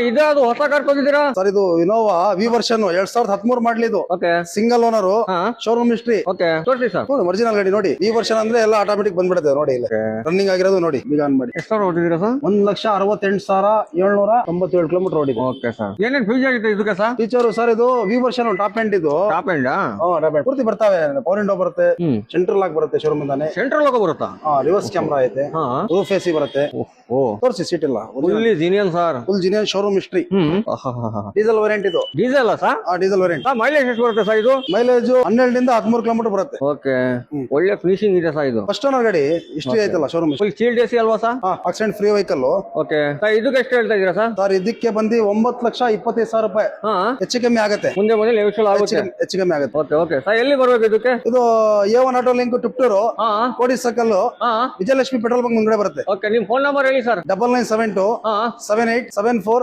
ಇದು ಹೊಸ car ತಂದಿದ್ದೀರಾ? Sir ಇದು ಇನೋವಾ ವಿ ವರ್ಷನ್ 2013 ಮಾಡಲಿ ಇದು. Okay single owner, showroom history. Okay ತೋರಿಸಿ ಸರ್. ನೋಡಿ ಒರಿಜಿನಲ್ ಗಾಡಿ ನೋಡಿ. ವಿ ವರ್ಷನ್ ಅಂದ್ರೆ ಎಲ್ಲ ಆಟೋಮೆಟಿಕ್ ಬಂದ್ಬಿಡುತ್ತೆ ನೋಡಿ. ಇಲ್ಲಿ ರನ್ನಿಂಗ್ ಆಗಿರೋದು ನೋಡಿ. ಈಗ ಆನ್ ಮಾಡಿ. ಎಷ್ಟು ಸಾವಿರ ಹೊಡೆದಿದ್ದೀರಾ ಸರ್? 1,68,797 ಕಿಲೋಮೀಟರ್ ಓಡಿದೆ. Okay sir. ಏನೇನ್ ಫೀಚರ್ ಇದೆ ಇದಕ್ಕೆ ಸರ್? ಫೀಚರ್ ಸರ್ ಇದು ವಿ ವರ್ಷನ್ ಟಾಪ್ ಎಂಡ್ ಇದು. ಟಾಪ್ ಎಂಡ್ ಪೂರ್ತಿ ಬರ್ತವೆ. ಪವರ್ ವಿಂಡೋ ಬರುತ್ತೆ, ಸೆಂಟ್ರಲ್ ಲಾಕ್ ಬರುತ್ತೆ ಶೋರೂಮ್ ಇಂದಾನೆ. ಸೆಂಟ್ರಲ್ ಲೋಗೋ ಬರುತ್ತಾ? ರಿವರ್ಸ್ ಕ್ಯಾಮ್ರಾ ಐತೆ, ರೂಫ್ ಎಸಿ ಬರುತ್ತೆ. ತೋರಿಸಿ ಸೀಟ್ ಇಲ್ಲ. Fully genuine sir. Full genuine showroom history. Diesel variant ಇದು. Diesel sir? Diesel variant. Mileage ಎಷ್ಟು ಬರುತ್ತೆ ಸರ್ ಇದು? ಮೈಲೇಜ್ 12 ರಿಂದ 13 ಕಿಲೋಮೀಟರ್ ಬರುತ್ತೆ. ಓಕೆ ಒಳ್ಳೆ ಫಿನಿಶಿಂಗ್ ಇದೆ ಸರ್ ಇದು. ಫಸ್ಟ್ ಓನರ್ ಗಾಡಿ ಹಿಸ್ಟ್ರಿ ಐತಲ್ಲ ಶೋರೂಮ್. ಫುಲ್ ಚೀಲ್ಡ್ ಎಸಿ ಅಲ್ವಾ sir? Accident free vehicle. Okay sir ಇದಕ್ಕೆ ಎಷ್ಟು ಹೇಳ್ತಾ ಇದೀರಾ ಸರ್? ಸರ್ ಇದಕ್ಕೆ ಬಂದು 9,25,000 ರೂಪಾಯಿ. ಹೆಚ್ಚು ಕಮ್ಮಿ ಆಗುತ್ತೆ. ಮುಂದೆ ನೆಗೋಷಿಯಬಲ್ ಆಗುತ್ತೆ. ಹೆಚ್ಚು ಕಮ್ಮಿ ಆಗುತ್ತೆ. ಓಕೆ ಓಕೆ ಸರ್ ಎಲ್ಲಿ ಬರ್ಬೇಕು ಇದಕ್ಕೆ? ಇದು A1 ಆಟೋ ಲಿಂಕ್ ಟಿಪ್ಟೂರು, ಕೋಡಿ ಸರ್ಕಲ್, ವಿಜಯಲಕ್ಷ್ಮಿ ಪೆಟ್ರೋಲ್ ಬಂಕ್ ಮುಂದೆ ಬರುತ್ತೆ. ಓಕೆ ನಿಮ್ ಫೋನ್ ನಂಬರ್ ಹೇಳಿ ಸರ್. 9972 7874